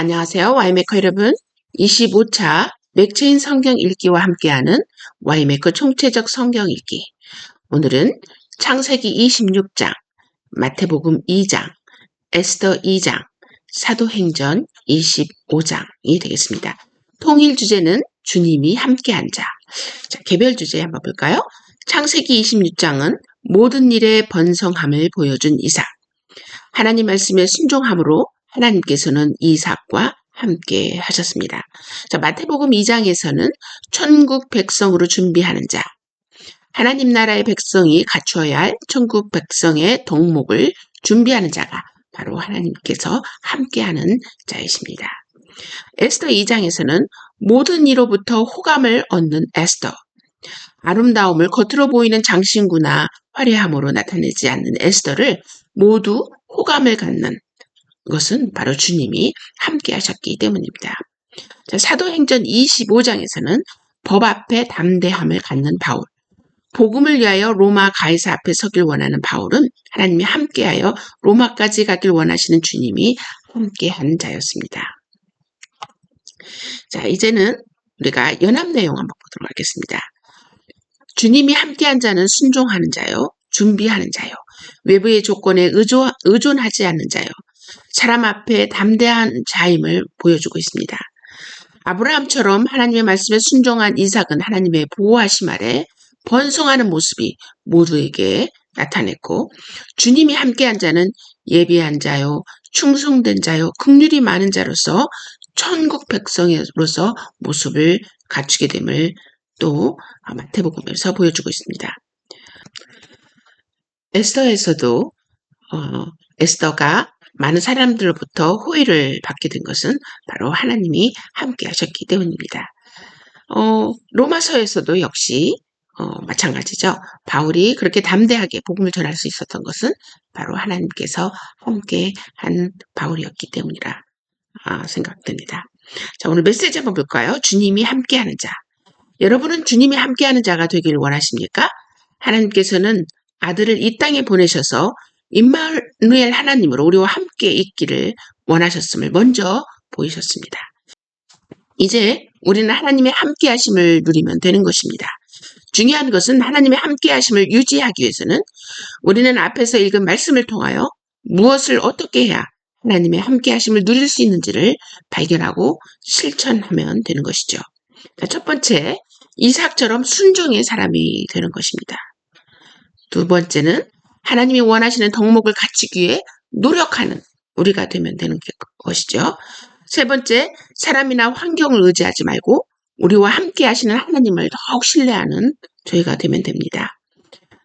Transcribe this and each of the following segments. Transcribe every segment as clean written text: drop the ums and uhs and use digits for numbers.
안녕하세요. 와이메커 여러분. 25차 맥체인 성경 읽기와 함께하는 와이메커 총체적 성경 읽기. 오늘은 창세기 26장, 마태복음 2장, 에스더 2장, 사도행전 25장이 되겠습니다. 통일 주제는 주님이 함께한 자. 자, 개별 주제 한번 볼까요? 창세기 26장은 모든 일의 번성함을 보여준 이삭. 하나님 말씀에 순종함으로 하나님께서는 이삭과 함께 하셨습니다. 자, 마태복음 2장에서는 천국 백성으로 준비하는 자, 하나님 나라의 백성이 갖추어야 할 천국 백성의 덕목을 준비하는 자가 바로 하나님께서 함께하는 자이십니다. 에스더 2장에서는 모든 이로부터 호감을 얻는 에스더, 아름다움을 겉으로 보이는 장신구나 화려함으로 나타내지 않는 에스더를 모두 호감을 갖는 것은 바로 주님이 함께 하셨기 때문입니다. 자, 사도행전 25장에서는 법 앞에 담대함을 갖는 바울, 복음을 위하여 로마 가이사 앞에 서길 원하는 바울은 하나님이 함께하여 로마까지 가길 원하시는 주님이 함께한 자였습니다. 자, 이제는 우리가 연합 내용 한번 보도록 하겠습니다. 주님이 함께한 자는 순종하는 자요, 준비하는 자요, 외부의 조건에 의존하지 않는 자요, 사람 앞에 담대한 자임을 보여주고 있습니다. 아브라함처럼 하나님의 말씀에 순종한 이삭은 하나님의 보호하심 아래 번성하는 모습이 모두에게 나타냈고, 주님이 함께한 자는 예비한 자요, 충성된 자요, 긍휼이 많은 자로서 천국 백성으로서 모습을 갖추게 됨을 또 마태복음에서 보여주고 있습니다. 에스더에서도 에스더가 많은 사람들로부터 호의를 받게 된 것은 바로 하나님이 함께 하셨기 때문입니다. 로마서에서도 역시 마찬가지죠. 바울이 그렇게 담대하게 복음을 전할 수 있었던 것은 바로 하나님께서 함께 한 바울이었기 때문이라 생각됩니다. 자, 오늘 메시지 한번 볼까요? 주님이 함께하는 자. 여러분은 주님이 함께하는 자가 되길 원하십니까? 하나님께서는 아들을 이 땅에 보내셔서 임마누엘 하나님으로 우리와 함께 있기를 원하셨음을 먼저 보이셨습니다. 이제 우리는 하나님의 함께하심을 누리면 되는 것입니다. 중요한 것은 하나님의 함께하심을 유지하기 위해서는 우리는 앞에서 읽은 말씀을 통하여 무엇을 어떻게 해야 하나님의 함께하심을 누릴 수 있는지를 발견하고 실천하면 되는 것이죠. 자, 첫 번째, 이삭처럼 순종의 사람이 되는 것입니다. 두 번째는 하나님이 원하시는 덕목을 갖추기 위해 노력하는 우리가 되면 되는 것이죠. 세 번째, 사람이나 환경을 의지하지 말고 우리와 함께 하시는 하나님을 더욱 신뢰하는 저희가 되면 됩니다.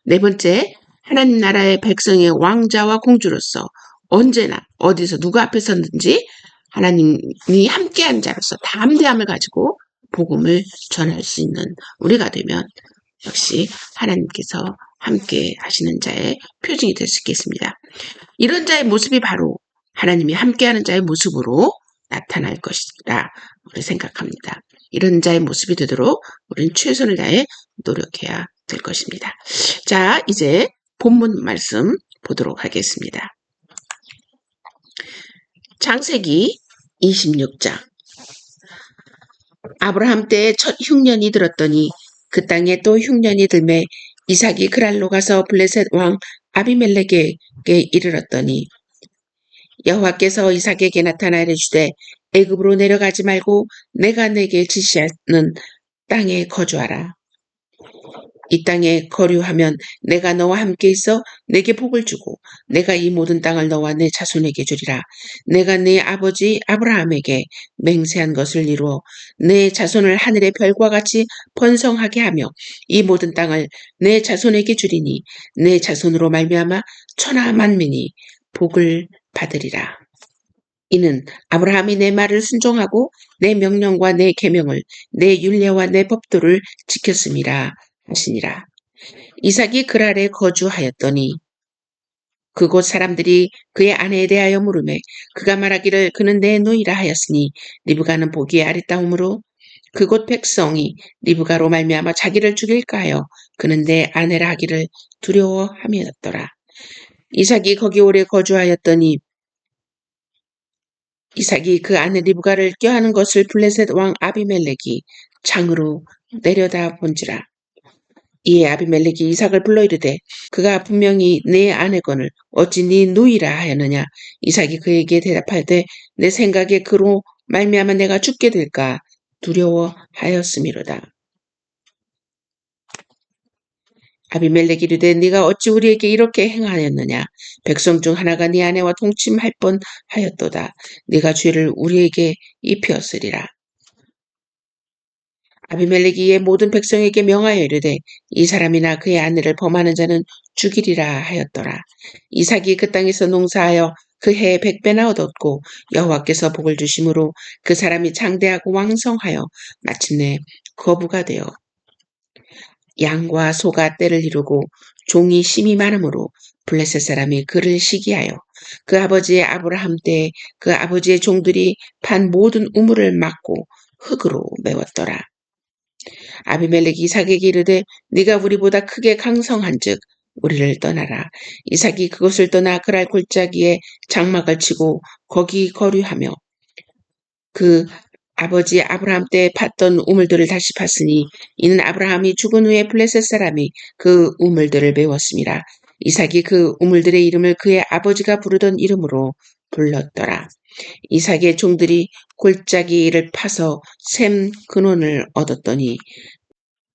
네 번째, 하나님 나라의 백성의 왕자와 공주로서 언제나 어디서 누구 앞에 섰는지 하나님이 함께한 자로서 담대함을 가지고 복음을 전할 수 있는 우리가 되면 역시 하나님께서 함께 하시는 자의 표징이 될 수 있겠습니다. 이런 자의 모습이 바로 하나님이 함께하는 자의 모습으로 나타날 것이라 우리 생각합니다. 이런 자의 모습이 되도록 우리는 최선을 다해 노력해야 될 것입니다. 자, 이제 본문 말씀 보도록 하겠습니다. 창세기 26장. 아브라함 때 첫 흉년이 들었더니 그 땅에 또 흉년이 들매 이삭이 그랄로 가서 블레셋 왕 아비멜렉에게 이르렀더니 여호와께서 이삭에게 나타나 이르시되 애굽으로 내려가지 말고 내가 내게 지시하는 땅에 거주하라. 이 땅에 거류하면 내가 너와 함께 있어 내게 복을 주고 내가 이 모든 땅을 너와 내 자손에게 주리라. 내가 네 아버지 아브라함에게 맹세한 것을 이루어 내 자손을 하늘의 별과 같이 번성하게 하며 이 모든 땅을 내 자손에게 주리니 내 자손으로 말미암아 천하 만민이 복을 받으리라. 이는 아브라함이 내 말을 순종하고 내 명령과 내 계명을 내 율례와 내 법도를 지켰음이라 하시니라. 이삭이 그랄에 거주하였더니 그곳 사람들이 그의 아내에 대하여 물으매 그가 말하기를 그는 내 노이라 하였으니 리브가는 보기에 아리따움으로 그곳 백성이 리브가로 말미암아 자기를 죽일까 하여 그는 내 아내라 하기를 두려워함이었더라. 이삭이 거기 오래 거주하였더니 이삭이 그 아내 리브가를 껴안은 것을 블레셋 왕 아비멜렉이 창으로 내려다 본지라. 이에 아비멜렉이 이삭을 불러 이르되 그가 분명히 내 아내거늘 어찌 네 누이라 하였느냐. 이삭이 그에게 대답하되 내 생각에 그로 말미암아 내가 죽게 될까 두려워하였음이로다. 아비멜렉이 이르되 네가 어찌 우리에게 이렇게 행하였느냐. 백성 중 하나가 네 아내와 동침할 뻔하였도다. 네가 죄를 우리에게 입혔으리라. 아비멜렉이 이에 모든 백성에게 명하여 이르되 이 사람이나 그의 아내를 범하는 자는 죽이리라 하였더라. 이삭이 그 땅에서 농사하여 그 해에 100배나 얻었고 여호와께서 복을 주심으로 그 사람이 장대하고 왕성하여 마침내 거부가 되어 양과 소가 떼를 이루고 종이 심이 많으므로 블레셋 사람이 그를 시기하여 그 아버지의 아브라함 때에 그 아버지의 종들이 판 모든 우물을 막고 흙으로 메웠더라. 아비멜렉이 이삭에게 이르되 네가 우리보다 크게 강성한즉 우리를 떠나라. 이삭이 그곳을 떠나 그랄 골짜기에 장막을 치고 거기 거류하며 그 아버지 아브라함 때 팠던 우물들을 다시 팠으니 이는 아브라함이 죽은 후에 블레셋 사람이 그 우물들을 메웠습니다. 이삭이 그 우물들의 이름을 그의 아버지가 부르던 이름으로 불렀더라. 이삭의 종들이 골짜기를 파서 샘 근원을 얻었더니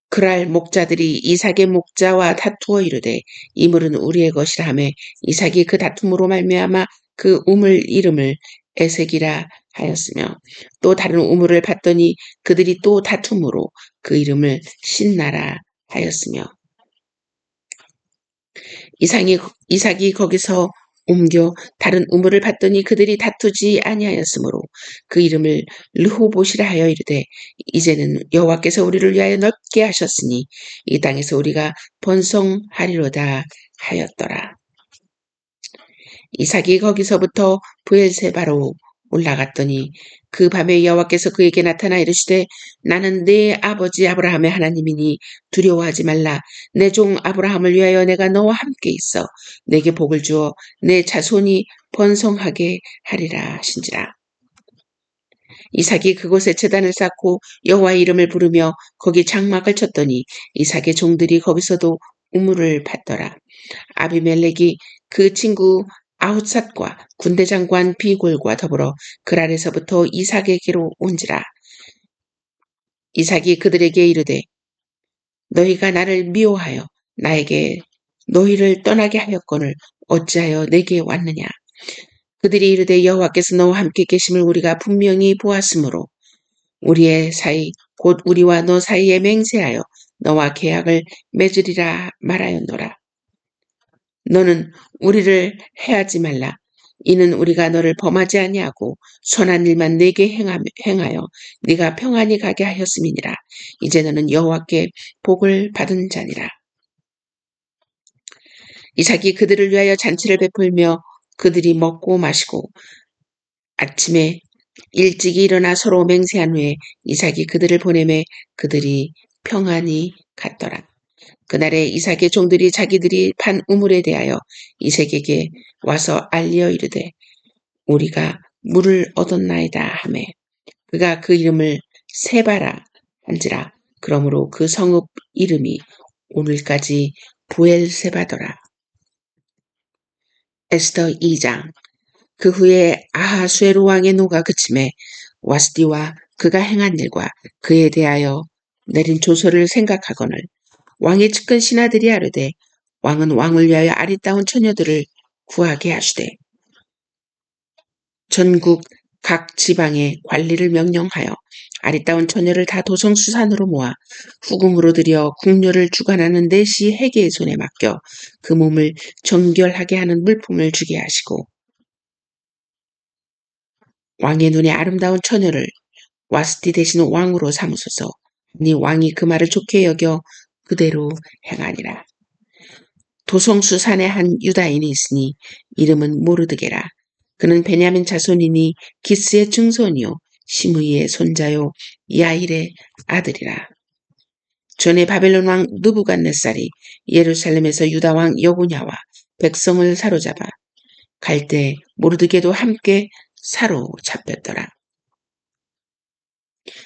그랄 목자들이 이삭의 목자와 다투어 이르되 이 물은 우리의 것이라 하며 이삭이 그 다툼으로 말미암아 그 우물 이름을 에색이라 하였으며 또 다른 우물을 봤더니 그들이 또 다툼으로 그 이름을 신나라 하였으며 이삭이 거기서 옮겨 다른 우물을 봤더니 그들이 다투지 아니하였으므로 그 이름을 르호봇이라 하여 이르되 이제는 여호와께서 우리를 위하여 넓게 하셨으니 이 땅에서 우리가 번성하리로다 하였더라. 이삭이 거기서부터 브엘세바로 올라갔더니 그 밤에 여호와께서 그에게 나타나 이르시되 나는 네 아버지 아브라함의 하나님이니 두려워하지 말라. 내 종 아브라함을 위하여 내가 너와 함께 있어 내게 복을 주어 내 자손이 번성하게 하리라 하신지라. 이삭이 그곳에 제단을 쌓고 여호와의 이름을 부르며 거기 장막을 쳤더니 이삭의 종들이 거기서도 우물을 팠더라. 아비멜렉이 그 친구 아웃삿과 군대장관 비골과 더불어 그랄에서부터 이삭에게로 온지라. 이삭이 그들에게 이르되 너희가 나를 미워하여 나에게 너희를 떠나게 하였거늘 어찌하여 내게 왔느냐. 그들이 이르되 여호와께서 너와 함께 계심을 우리가 분명히 보았으므로 우리의 사이 곧 우리와 너 사이에 맹세하여 너와 계약을 맺으리라 말하였노라. 너는 우리를 해하지 말라. 이는 우리가 너를 범하지 아니하고 선한 일만 내게 행하여 네가 평안히 가게 하였음이니라. 이제 너는 여호와께 복을 받은 자니라. 이삭이 그들을 위하여 잔치를 베풀며 그들이 먹고 마시고 아침에 일찍이 일어나 서로 맹세한 후에 이삭이 그들을 보내매 그들이 평안히 갔더라. 그날에 이삭의 종들이 자기들이 판 우물에 대하여 이삭에게 와서 알려 이르되 우리가 물을 얻었나이다 하매 그가 그 이름을 세바라 한지라. 그러므로 그 성읍 이름이 오늘까지 부엘세바더라. 에스더 2장. 그 후에 아하수에로 왕의 노가 그침에 와스디와 그가 행한 일과 그에 대하여 내린 조서를 생각하거늘 왕의 측근 신하들이 아뢰되 왕은 왕을 위하여 아리따운 처녀들을 구하게 하시되 전국 각 지방에 관리를 명령하여 아리따운 처녀를 다 도성수산으로 모아 후궁으로 들여 궁녀를 주관하는 내시 해계의 손에 맡겨 그 몸을 정결하게 하는 물품을 주게 하시고 왕의 눈에 아름다운 처녀를 와스티 대신 왕으로 삼으소서. 네 왕이 그 말을 좋게 여겨 그대로 행하니라. 도성수산에 한 유다인이 있으니 이름은 모르드게라. 그는 베냐민 자손이니 기스의 증손이요 시므이의 손자요 야일의 아들이라. 전에 바벨론 왕 느부갓네살이 예루살렘에서 유다 왕 여고냐와 백성을 사로잡아 갈 때 모르드게도 함께 사로잡혔더라.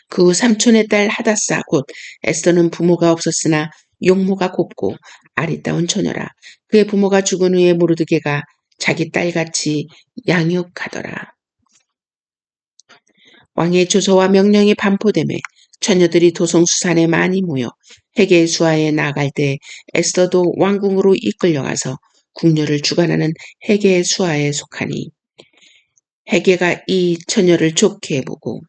그 후 삼촌의 딸 하다사 곧 에스더는 부모가 없었으나 용모가 곱고 아리따운 처녀라. 그의 부모가 죽은 후에 모르드게가 자기 딸같이 양육하더라. 왕의 조서와 명령이 반포되매 처녀들이 도성수산에 많이 모여 헤게 수하에 나아갈 때 에스더도 왕궁으로 이끌려가서 궁녀를 주관하는 헤게 수하에 속하니 헤게가 이 처녀를 좋게 보고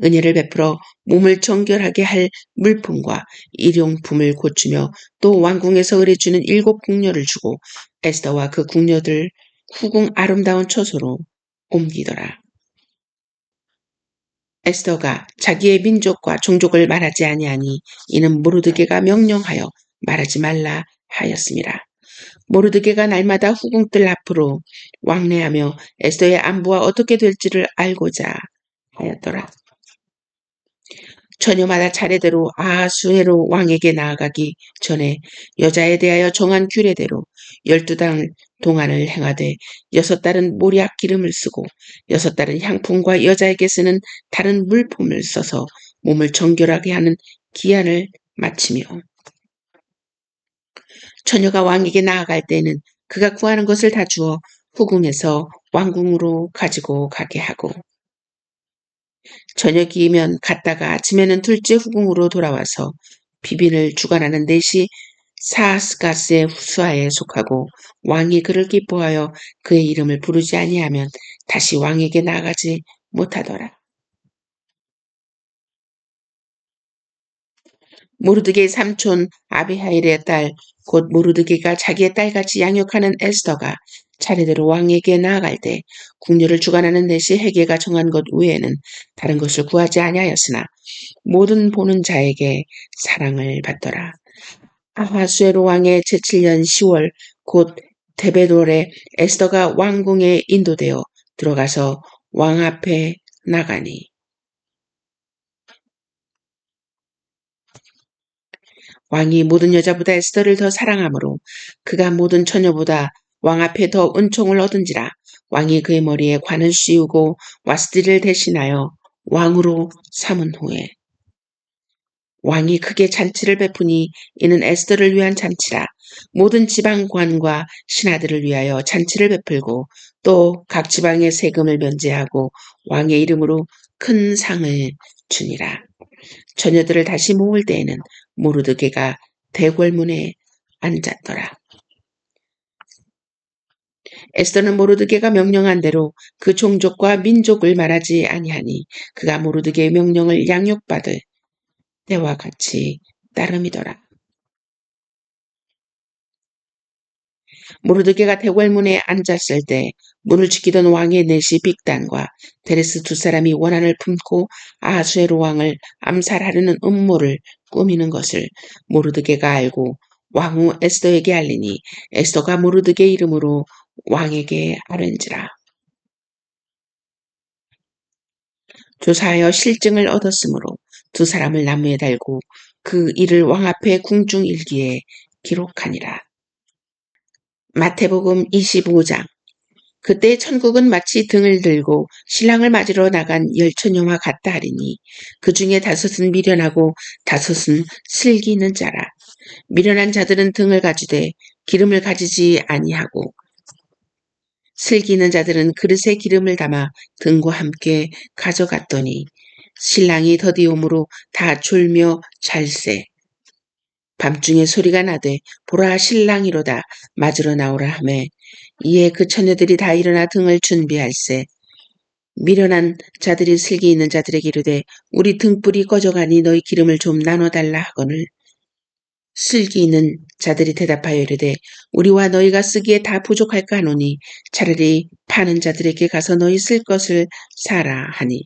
은혜를 베풀어 몸을 정결하게 할 물품과 일용품을 고추며 또 왕궁에서 의뢰주는 7 궁녀를 주고 에스더와 그 궁녀들 후궁 아름다운 처소로 옮기더라. 에스더가 자기의 민족과 종족을 말하지 아니하니 이는 모르드게가 명령하여 말하지 말라 하였습니다. 모르드게가 날마다 후궁들 앞으로 왕래하며 에스더의 안부가 어떻게 될지를 알고자 하였더라. 처녀마다 차례대로 아하수에로 왕에게 나아가기 전에 여자에 대하여 정한 규례대로 12달 동안을 행하되 6달은 모략 기름을 쓰고 6달은 향품과 여자에게 쓰는 다른 물품을 써서 몸을 정결하게 하는 기한을 마치며 처녀가 왕에게 나아갈 때에는 그가 구하는 것을 다 주어 후궁에서 왕궁으로 가지고 가게 하고 저녁이면 갔다가 아침에는 둘째 후궁으로 돌아와서 비빈을 주관하는 넷이 사스가스의 수하에 속하고 왕이 그를 기뻐하여 그의 이름을 부르지 아니하면 다시 왕에게 나아가지 못하더라. 모르드게의 삼촌 아비하일의 딸 곧 모르드게가 자기의 딸같이 양육하는 에스더가 차례대로 왕에게 나아갈 때 궁녀를 주관하는 넷이 헤게가 정한 것 외에는 다른 것을 구하지 아니하였으나 모든 보는 자에게 사랑을 받더라. 아하수에로 왕의 제7년 10월 곧 데베돌에 에스더가 왕궁에 인도되어 들어가서 왕 앞에 나가니 왕이 모든 여자보다 에스더를 더 사랑하므로 그가 모든 처녀보다 왕 앞에 더 은총을 얻은지라. 왕이 그의 머리에 관을 씌우고 와스디를 대신하여 왕으로 삼은 후에 왕이 크게 잔치를 베푸니 이는 에스더를 위한 잔치라. 모든 지방관과 신하들을 위하여 잔치를 베풀고 또 각 지방의 세금을 면제하고 왕의 이름으로 큰 상을 주니라. 처녀들을 다시 모을 때에는 모르드게가 대궐문에 앉았더라. 에스더는 모르드게가 명령한 대로 그 종족과 민족을 말하지 아니하니 그가 모르드게의 명령을 양육받을 때와 같이 따름이더라. 모르드게가 대궐문에 앉았을 때 문을 지키던 왕의 넷이 빅단과 데레스 2사람이 원한을 품고 아하수에로 왕을 암살하려는 음모를 꾸미는 것을 모르드게가 알고 왕후 에스더에게 알리니 에스더가 모르드게 이름으로 왕에게 아른지라. 조사하여 실증을 얻었으므로 2사람을 나무에 달고 그 일을 왕 앞에 궁중일기에 기록하니라. 마태복음 25장. 그때 천국은 마치 등을 들고 신랑을 맞으러 나간 10처녀와 같다 하리니 그 중에 5은 미련하고 5은 슬기 있는 자라. 미련한 자들은 등을 가지되 기름을 가지지 아니하고 슬기 있는 자들은 그릇에 기름을 담아 등과 함께 가져갔더니 신랑이 더디움으로 다 졸며 잘세. 밤중에 소리가 나되 보라 신랑이로다 맞으러 나오라 하매 이에 그 처녀들이 다 일어나 등을 준비할세. 미련한 자들이 슬기 있는 자들에게 이르되 우리 등불이 꺼져가니 너희 기름을 좀 나눠달라 하거늘 슬기 있는 자들이 대답하여 이르되 우리와 너희가 쓰기에 다 부족할까 하노니 차라리 파는 자들에게 가서 너희 쓸 것을 사라 하니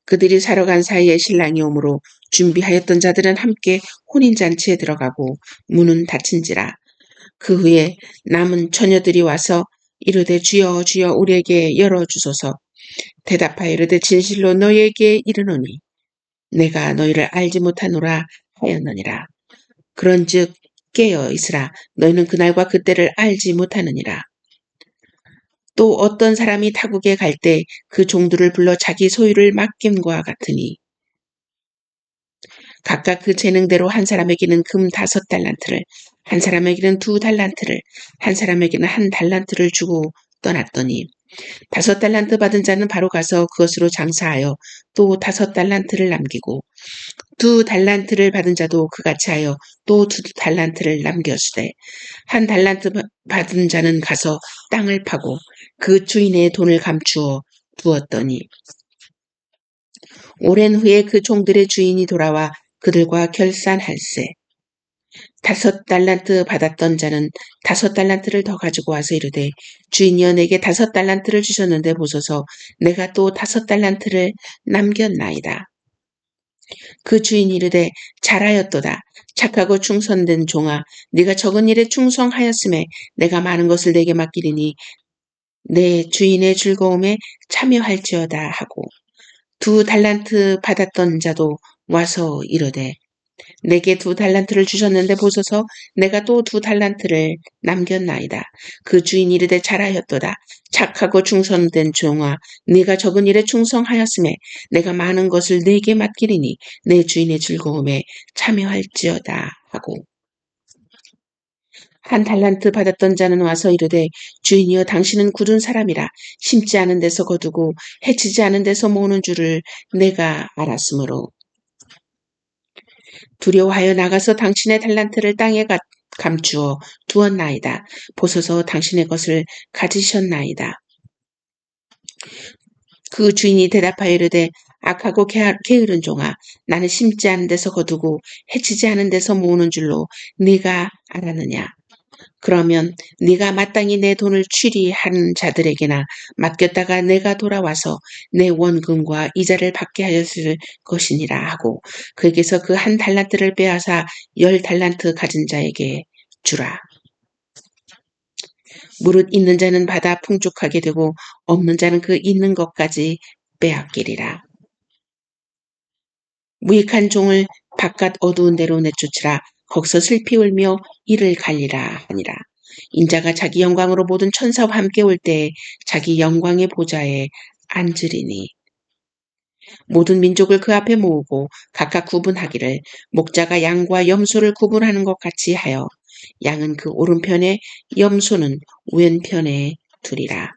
그들이 사러 간 사이에 신랑이 오므로 준비하였던 자들은 함께 혼인잔치에 들어가고 문은 닫힌지라. 그 후에 남은 처녀들이 와서 이르되 주여 주여 우리에게 열어주소서. 대답하여 이르되 진실로 너희에게 이르노니 내가 너희를 알지 못하노라 하였느니라. 그런즉 깨어 있으라. 너희는 그날과 그때를 알지 못하느니라. 또 어떤 사람이 타국에 갈 때 그 종들을 불러 자기 소유를 맡김과 같으니 각각 그 재능대로 한 사람에게는 금 5달란트를, 한 사람에게는 2달란트를, 한 사람에게는 1달란트를 주고 떠났더니 5달란트 받은 자는 바로 가서 그것으로 장사하여 또 5달란트를 남기고 2달란트를 받은 자도 그같이 하여 또 2달란트를 남겼으되 1달란트 받은 자는 가서 땅을 파고 그 주인의 돈을 감추어 두었더니 오랜 후에 그 종들의 주인이 돌아와 그들과 결산할세. 5달란트 받았던 자는 5달란트를 더 가지고 와서 이르되 주인이여 내게 5달란트를 주셨는데 보소서 내가 또 5달란트를 남겼나이다. 그 주인이 이르되 잘하였도다. 착하고 충성된 종아 네가 적은 일에 충성하였음에 내가 많은 것을 내게 맡기리니 내 주인의 즐거움에 참여할지어다 하고 2달란트 받았던 자도 와서 이르되 내게 2달란트를 주셨는데 보소서 내가 또 2달란트를 남겼나이다. 그 주인이 이르되 잘하였도다. 착하고 충성된 종아 네가 적은 일에 충성하였음에 내가 많은 것을 네게 맡기리니 내 주인의 즐거움에 참여할지어다 하고 1달란트 받았던 자는 와서 이르되 주인이여 당신은 굳은 사람이라 심지 않은 데서 거두고 해치지 않은 데서 모으는 줄을 내가 알았으므로 두려워하여 나가서 당신의 달란트를 땅에 감추어 두었나이다. 보소서 당신의 것을 가지셨나이다. 그 주인이 대답하여 이르되 악하고 게으른 종아 나는 심지 않은 데서 거두고 해치지 않은 데서 모으는 줄로 네가 알았느냐. 그러면 네가 마땅히 내 돈을 취리한 자들에게나 맡겼다가 내가 돌아와서 내 원금과 이자를 받게 하였을 것이니라 하고 그에게서 그 1달란트를 빼앗아 10달란트 가진 자에게 주라. 무릇 있는 자는 받아 풍족하게 되고 없는 자는 그 있는 것까지 빼앗기리라. 무익한 종을 바깥 어두운 데로 내쫓으라. 거기서 슬피 울며 이를 갈리라 하니라. 인자가 자기 영광으로 모든 천사와 함께 올 때에 자기 영광의 보좌에 앉으리니 모든 민족을 그 앞에 모으고 각각 구분하기를 목자가 양과 염소를 구분하는 것 같이 하여 양은 그 오른편에 염소는 왼편에 두리라.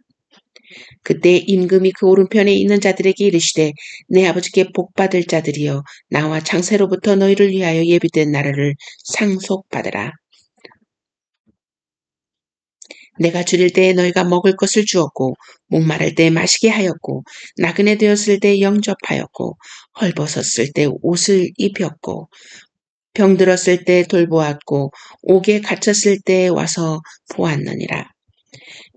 그때 임금이 그 오른편에 있는 자들에게 이르시되 내 아버지께 복받을 자들이여 나와 창세로부터 너희를 위하여 예비된 나라를 상속받으라. 내가 줄일 때에 너희가 먹을 것을 주었고 목마를 때 마시게 하였고 나그네 되었을 때 영접하였고 헐벗었을 때 옷을 입혔고 병들었을 때 돌보았고 옥에 갇혔을 때 와서 보았느니라.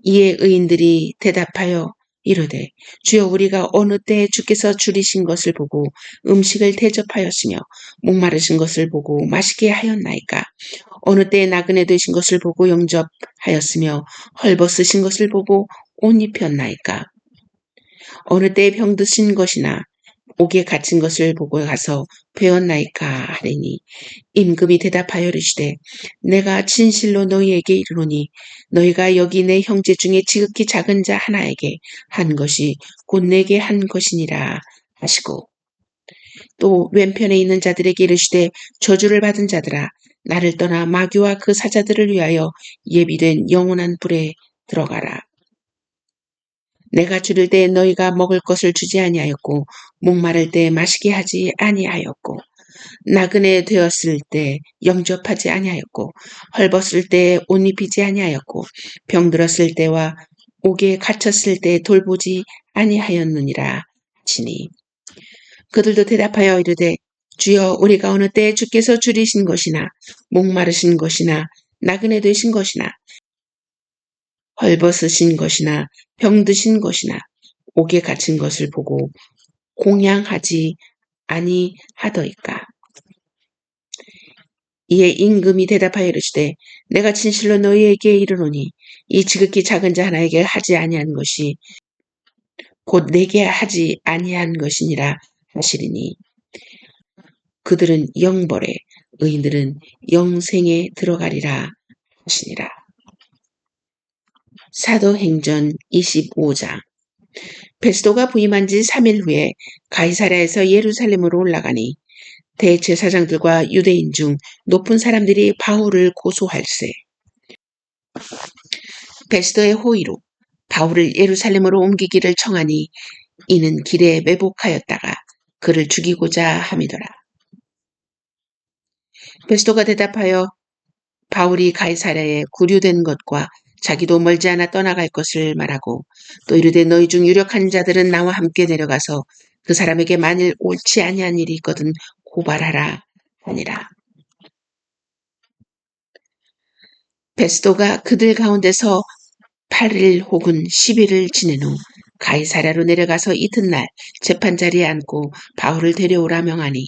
이에 의인들이 대답하여 이르되 주여 우리가 어느 때에 주께서 줄이신 것을 보고 음식을 대접하였으며 목마르신 것을 보고 마시게 하였나이까. 어느 때에 나그네 되신 것을 보고 영접하였으며 헐벗으신 것을 보고 옷 입혔나이까. 어느 때에 병드신 것이나 옥에 갇힌 것을 보고 가서 배웠나이까 하리니 임금이 대답하여 이르시되 내가 진실로 너희에게 이르노니 너희가 여기 내 형제 중에 지극히 작은 자 하나에게 한 것이 곧 내게 한 것이니라 하시고 또 왼편에 있는 자들에게 이르시되 저주를 받은 자들아 나를 떠나 마귀와 그 사자들을 위하여 예비된 영원한 불에 들어가라. 내가 줄일 때 너희가 먹을 것을 주지 아니하였고 목마를 때 마시게 하지 아니하였고 나그네 되었을 때 영접하지 아니하였고 헐벗을 때 옷 입히지 아니하였고 병들었을 때와 옥에 갇혔을 때 돌보지 아니하였느니라 하시니 그들도 대답하여 이르되 주여 우리가 어느 때에 주께서 줄이신 것이나 목마르신 것이나 나그네 되신 것이나 헐벗으신 것이나 병드신 것이나 옥에 갇힌 것을 보고 공양하지 아니하더이까. 이에 임금이 대답하여 이르시되 내가 진실로 너희에게 이르노니 이 지극히 작은 자 하나에게 하지 아니한 것이 곧 내게 하지 아니한 것이니라 하시리니 그들은 영벌에 의인들은 영생에 들어가리라 하시니라. 사도행전 25장. 베스도가 부임한 지 3일 후에 가이사랴에서 예루살렘으로 올라가니 대제사장들과 유대인 중 높은 사람들이 바울을 고소할세. 베스도의 호의로 바울을 예루살렘으로 옮기기를 청하니 이는 길에 매복하였다가 그를 죽이고자 함이더라. 베스도가 대답하여 바울이 가이사랴에 구류된 것과 자기도 멀지 않아 떠나갈 것을 말하고 또 이르되 너희 중 유력한 자들은 나와 함께 내려가서 그 사람에게 만일 옳지 아니한 일이 있거든 고발하라 하니라. 베스도가 그들 가운데서 8일 혹은 10일을 지낸 후 가이사랴로 내려가서 이튿날 재판자리에 앉고 바울을 데려오라 명하니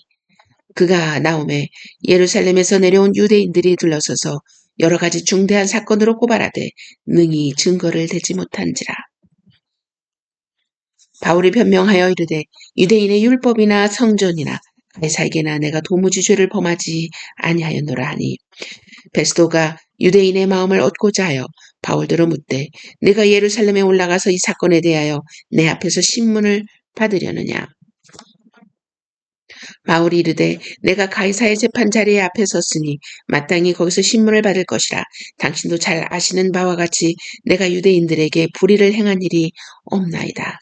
그가 나오매 예루살렘에서 내려온 유대인들이 둘러서서 여러 가지 중대한 사건으로 고발하되 능히 증거를 대지 못한지라. 바울이 변명하여 이르되 유대인의 율법이나 성전이나 가이사에게나 내가 도무지 죄를 범하지 아니하였노라 하니 베스도가 유대인의 마음을 얻고자 하여 바울더러 묻되 내가 예루살렘에 올라가서 이 사건에 대하여 내 앞에서 신문을 받으려느냐. 바울이 이르되 내가 가이사의 재판 자리에 앞에 섰으니 마땅히 거기서 신문을 받을 것이라. 당신도 잘 아시는 바와 같이 내가 유대인들에게 불의를 행한 일이 없나이다.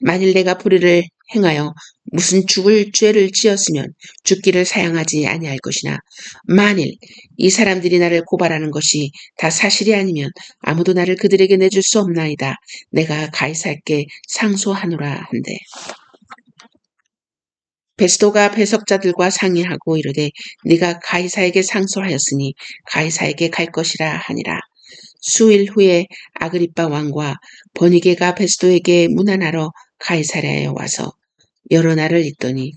만일 내가 불의를 행하여 무슨 죽을 죄를 지었으면 죽기를 사양하지 아니할 것이나 만일 이 사람들이 나를 고발하는 것이 다 사실이 아니면 아무도 나를 그들에게 내줄 수 없나이다. 내가 가이사께 상소하노라 한대. 베스도가 배석자들과 상의하고 이르되 네가 가이사에게 상소하였으니 가이사에게 갈 것이라 하니라. 수일 후에 아그리빠 왕과 버니게가 베스도에게 문안하러 가이사랴에 와서 여러 날을 있더니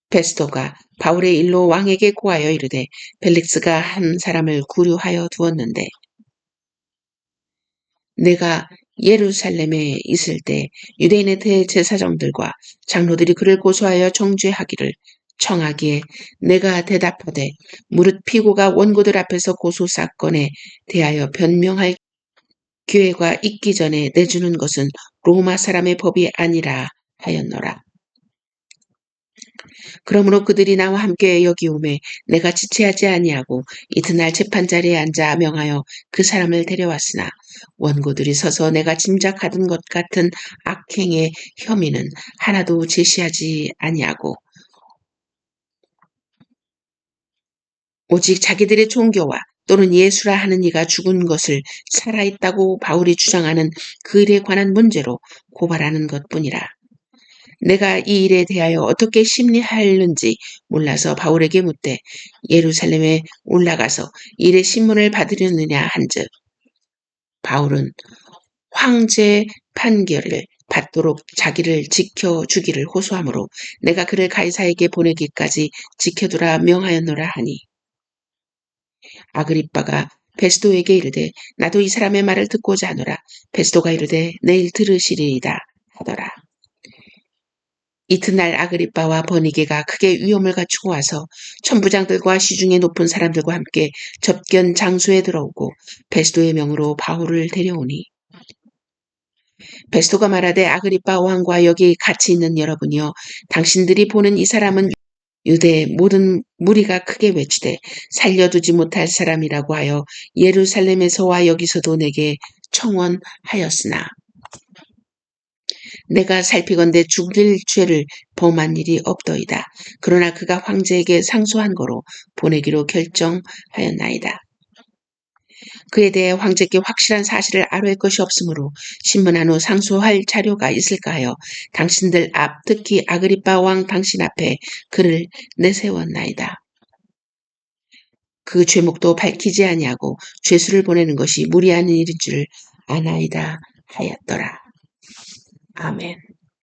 베스도가 바울의 일로 왕에게 고하여 이르되 벨릭스가 한 사람을 구류하여 두었는데 내가 예루살렘에 있을 때 유대인의 대제사장들과 장로들이 그를 고소하여 정죄하기를 청하기에 내가 대답하되 무릇 피고가 원고들 앞에서 고소 사건에 대하여 변명할 기회가 있기 전에 내주는 것은 로마 사람의 법이 아니라 하였노라. 그러므로 그들이 나와 함께 여기 오매 내가 지체하지 아니하고 이튿날 재판자리에 앉아 명하여 그 사람을 데려왔으나 원고들이 서서 내가 짐작하던 것 같은 악행의 혐의는 하나도 제시하지 아니하고 오직 자기들의 종교와 또는 예수라 하는 이가 죽은 것을 살아있다고 바울이 주장하는 그 일에 관한 문제로 고발하는 것뿐이라. 내가 이 일에 대하여 어떻게 심리하는지 몰라서 바울에게 묻되 예루살렘에 올라가서 일의 신문을 받으려느냐 한즉 바울은 황제 판결을 받도록 자기를 지켜주기를 호소하므로 내가 그를 가이사에게 보내기까지 지켜두라 명하였노라 하니 아그리빠가 베스도에게 이르되 나도 이 사람의 말을 듣고자 하노라. 베스도가 이르되 내일 들으시리이다 하더라. 이튿날 아그리빠와 버니게가 크게 위험을 갖추고 와서 천부장들과 시중에 높은 사람들과 함께 접견 장소에 들어오고 베스도의 명으로 바울을 데려오니 베스도가 말하되 아그리빠 왕과 여기 같이 있는 여러분이여 당신들이 보는 이 사람은 유대의 모든 무리가 크게 외치되 살려두지 못할 사람이라고 하여 예루살렘에서와 여기서도 내게 청원하였으나 내가 살피건대 죽일 죄를 범한 일이 없더이다. 그러나 그가 황제에게 상소한 거로 보내기로 결정하였나이다. 그에 대해 황제께 확실한 사실을 알아낼 것이 없으므로 신문한 후 상소할 자료가 있을까 하여 당신들 앞 특히 아그리빠 왕 당신 앞에 그를 내세웠나이다. 그 죄목도 밝히지 아니하고 죄수를 보내는 것이 무리한 일인 줄 아나이다 하였더라. 아멘.